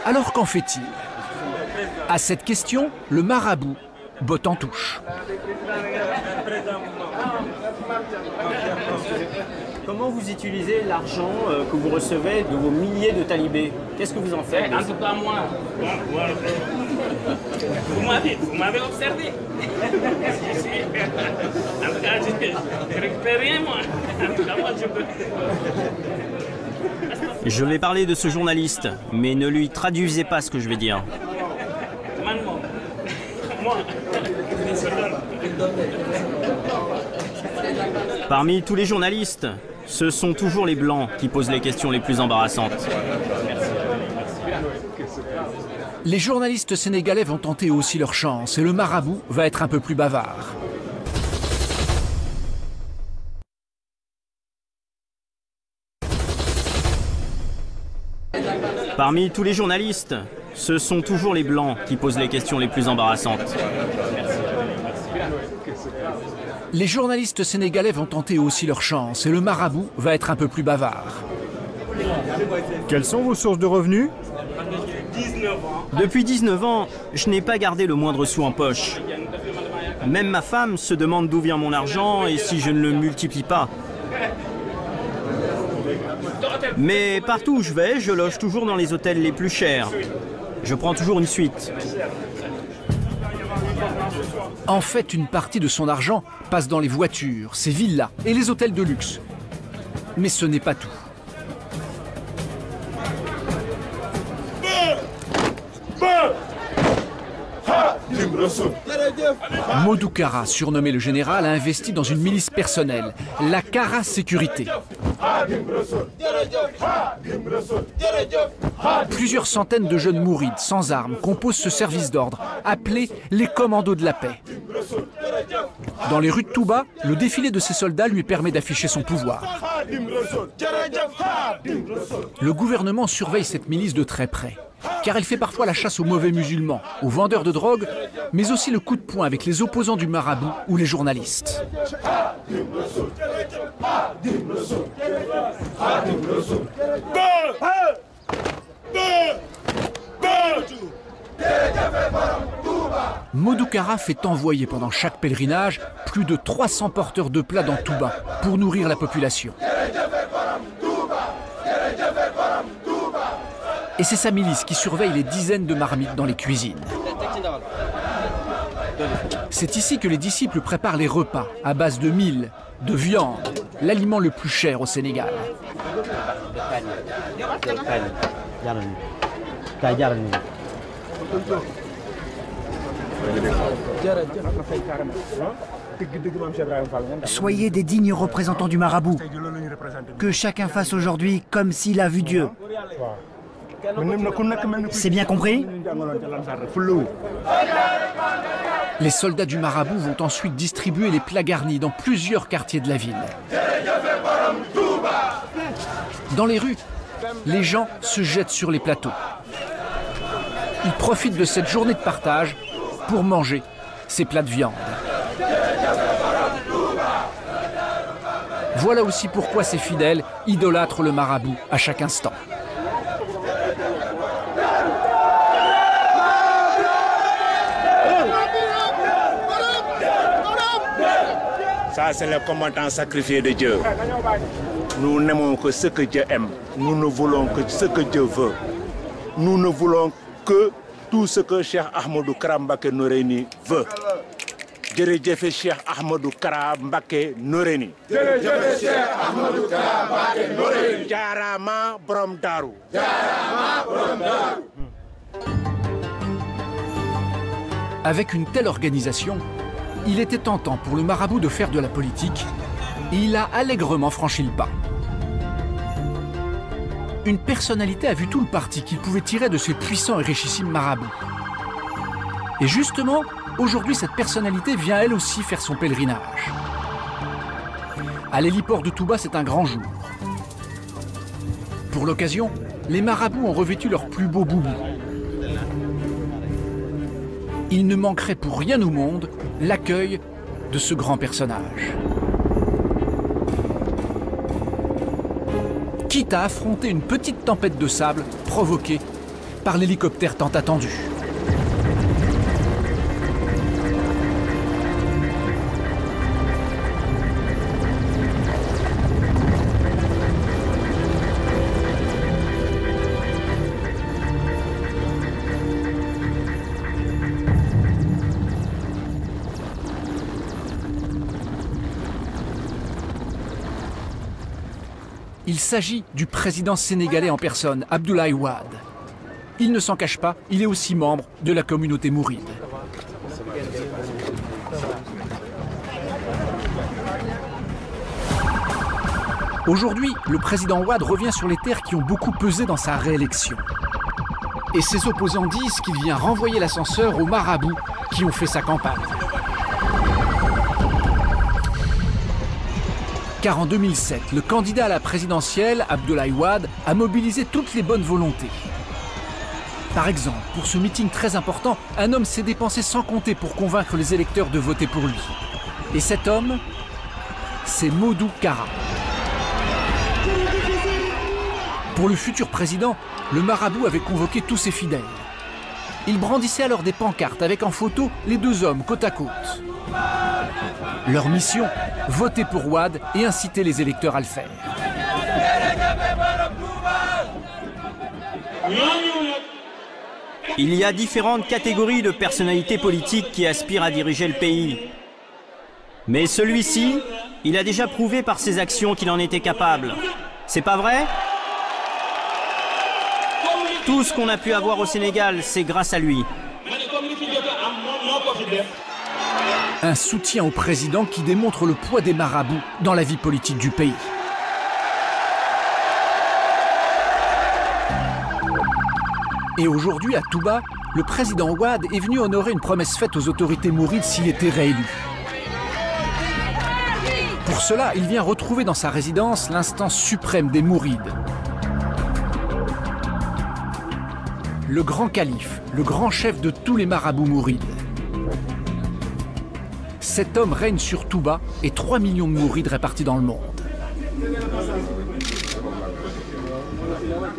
Alors qu'en fait-il? À cette question, le marabout botte en touche. Comment vous utilisez l'argent que vous recevez de vos milliers de talibés? Qu'est-ce que vous en faites? En tout cas, moi, vous m'avez observé. En tout cas, je ne récupère rien, moi. En tout cas, moi, je peux. Je vais parler de ce journaliste, mais ne lui traduisez pas ce que je vais dire. Parmi tous les journalistes, ce sont toujours les Blancs qui posent les questions les plus embarrassantes. Les journalistes sénégalais vont tenter aussi leur chance et le marabout va être un peu plus bavard. Parmi tous les journalistes, ce sont toujours les Blancs qui posent les questions les plus embarrassantes. Les journalistes sénégalais vont tenter aussi leur chance et le marabout va être un peu plus bavard. Quelles sont vos sources de revenus? Depuis 19 ans, je n'ai pas gardé le moindre sou en poche. Même ma femme se demande d'où vient mon argent et si je ne le multiplie pas. Mais partout où je vais, je loge toujours dans les hôtels les plus chers. Je prends toujours une suite. En fait, une partie de son argent passe dans les voitures, ses villas et les hôtels de luxe. Mais ce n'est pas tout. Modou Kara, surnommé le général, a investi dans une milice personnelle, la Kara Sécurité. Plusieurs centaines de jeunes mourides sans armes composent ce service d'ordre, appelé les commandos de la paix. Dans les rues de Touba, le défilé de ces soldats lui permet d'afficher son pouvoir. Le gouvernement surveille cette milice de très près, car elle fait parfois la chasse aux mauvais musulmans, aux vendeurs de drogue, mais aussi le coup de poing avec les opposants du marabout ou les journalistes. Modou Kara fait envoyer pendant chaque pèlerinage plus de 300 porteurs de plats dans Touba pour nourrir la population. Et c'est sa milice qui surveille les dizaines de marmites dans les cuisines. C'est ici que les disciples préparent les repas à base de mil, de viande, l'aliment le plus cher au Sénégal. Soyez des dignes représentants du marabout. Que chacun fasse aujourd'hui comme s'il a vu Dieu. C'est bien compris ? Les soldats du marabout vont ensuite distribuer les plats garnis dans plusieurs quartiers de la ville. Dans les rues, les gens se jettent sur les plateaux. Ils profitent de cette journée de partage pour manger ces plats de viande. Voilà aussi pourquoi ces fidèles idolâtrent le marabout à chaque instant. Ça, c'est le commandant sacrifié de Dieu. Nous n'aimons que ce que Dieu aime. Nous ne voulons que ce que Dieu veut. Nous ne voulons que tout ce que Cheikh Ahmadou Kara Mbacké Noreyni veut. Jërëjëf Cheikh Ahmadou Kara Mbacké Noreyni. Jërëjëf Cheikh Ahmadou Kara Mbacké Noreyni. Jaarama borom daaru. Jaarama borom daaru. Avec une telle organisation, il était tentant pour le marabout de faire de la politique et il a allègrement franchi le pas. Une personnalité a vu tout le parti qu'il pouvait tirer de ce puissant et richissime marabout. Et justement, aujourd'hui, cette personnalité vient elle aussi faire son pèlerinage. À l'héliport de Touba, c'est un grand jour. Pour l'occasion, les marabouts ont revêtu leur plus beau boubou. Il ne manquerait pour rien au monde l'accueil de ce grand personnage. Quitte à affronter une petite tempête de sable provoquée par l'hélicoptère tant attendu. Il s'agit du président sénégalais en personne, Abdoulaye Wade. Il ne s'en cache pas, il est aussi membre de la communauté mouride. Aujourd'hui, le président Wade revient sur les terres qui ont beaucoup pesé dans sa réélection. Et ses opposants disent qu'il vient renvoyer l'ascenseur aux marabouts qui ont fait sa campagne. Car en 2007, le candidat à la présidentielle, Abdoulaye Wade, a mobilisé toutes les bonnes volontés. Par exemple, pour ce meeting très important, un homme s'est dépensé sans compter pour convaincre les électeurs de voter pour lui. Et cet homme, c'est Modou Kara. Pour le futur président, le marabout avait convoqué tous ses fidèles. Il brandissait alors des pancartes avec en photo les deux hommes côte à côte. Leur mission, voter pour Wade et inciter les électeurs à le faire. Il y a différentes catégories de personnalités politiques qui aspirent à diriger le pays. Mais celui-ci, il a déjà prouvé par ses actions qu'il en était capable. C'est pas vrai ? Tout ce qu'on a pu avoir au Sénégal, c'est grâce à lui. Un soutien au président qui démontre le poids des marabouts dans la vie politique du pays. Et aujourd'hui, à Touba, le président Wade est venu honorer une promesse faite aux autorités mourides s'il était réélu. Pour cela, il vient retrouver dans sa résidence l'instance suprême des mourides. Le grand calife, le grand chef de tous les marabouts mourides. Cet homme règne sur Touba et 3 millions de mourides répartis dans le monde.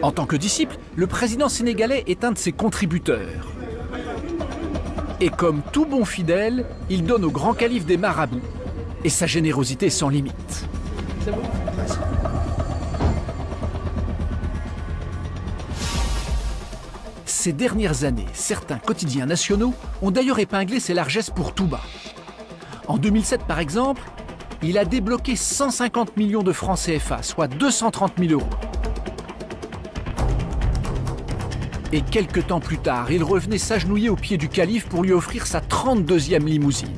En tant que disciple, le président sénégalais est un de ses contributeurs. Et comme tout bon fidèle, il donne au grand calife des marabouts. Et sa générosité est sans limite. Ces dernières années, certains quotidiens nationaux ont d'ailleurs épinglé ses largesses pour Touba. En 2007, par exemple, il a débloqué 150 millions de francs CFA, soit 230 000 euros. Et quelques temps plus tard, il revenait s'agenouiller aux pieds du calife pour lui offrir sa 32e limousine.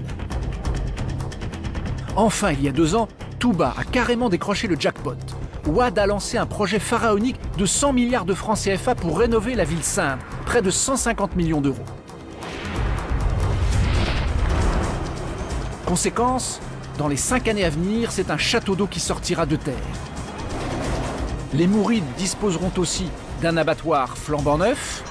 Enfin, il y a 2 ans, Touba a carrément décroché le jackpot. Wade a lancé un projet pharaonique de 100 milliards de francs CFA pour rénover la ville sainte, près de 150 millions d'euros. Conséquence, dans les 5 années à venir, c'est un château d'eau qui sortira de terre. Les Mourides disposeront aussi d'un abattoir flambant neuf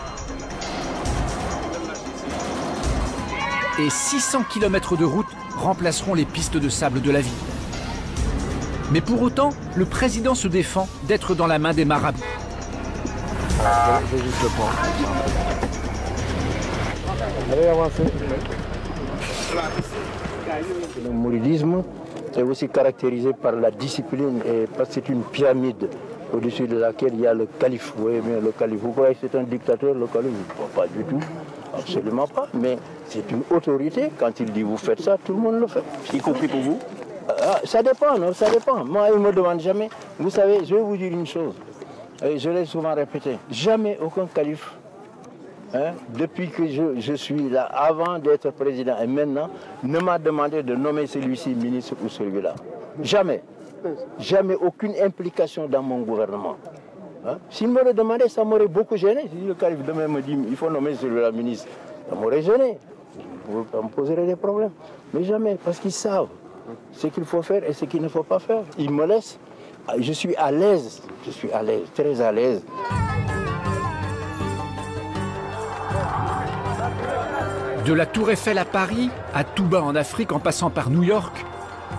et 600 km de route remplaceront les pistes de sable de la ville. Mais pour autant, le président se défend d'être dans la main des marabouts. Allez, avancez. Le mouridisme est aussi caractérisé par la discipline et parce que c'est une pyramide au-dessus de laquelle il y a le calife. Vous voyez bien le calife. Vous croyez que c'est un dictateur, le calife? Pas du tout. Absolument pas. Mais c'est une autorité. Quand il dit vous faites ça, tout le monde le fait. Y compris pour vous? Ça dépend, non? Ça dépend. Moi, il ne me demande jamais. Vous savez, je vais vous dire une chose. Et je l'ai souvent répété. Jamais aucun calife, depuis que je suis là, avant d'être président et maintenant, ne m'a demandé de nommer celui-ci ministre ou celui-là. Jamais. Jamais aucune implication dans mon gouvernement. S'il me le demandait, ça m'aurait beaucoup gêné. Si le calife demain me dit il faut nommer celui-là ministre, ça m'aurait gêné. Ça me poserait des problèmes. Mais jamais, parce qu'ils savent ce qu'il faut faire et ce qu'il ne faut pas faire. Ils me laissent. Je suis à l'aise. Je suis à l'aise, très à l'aise. De la Tour Eiffel à Paris, à Touba en Afrique, en passant par New York,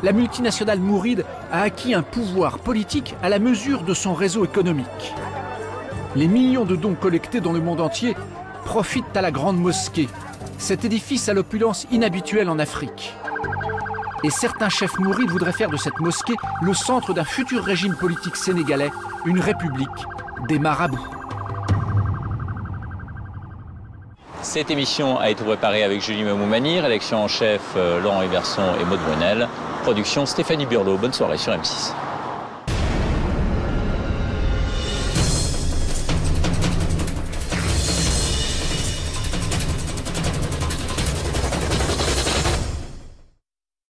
la multinationale Mouride a acquis un pouvoir politique à la mesure de son réseau économique. Les millions de dons collectés dans le monde entier profitent à la Grande Mosquée, cet édifice à l'opulence inhabituelle en Afrique. Et certains chefs mourides voudraient faire de cette mosquée le centre d'un futur régime politique sénégalais, une république des marabouts. Cette émission a été préparée avec Julie Mamoumani, rédaction en chef Laurent Everson et Maud Brunel, production Stéphanie Burlot. Bonne soirée sur M6.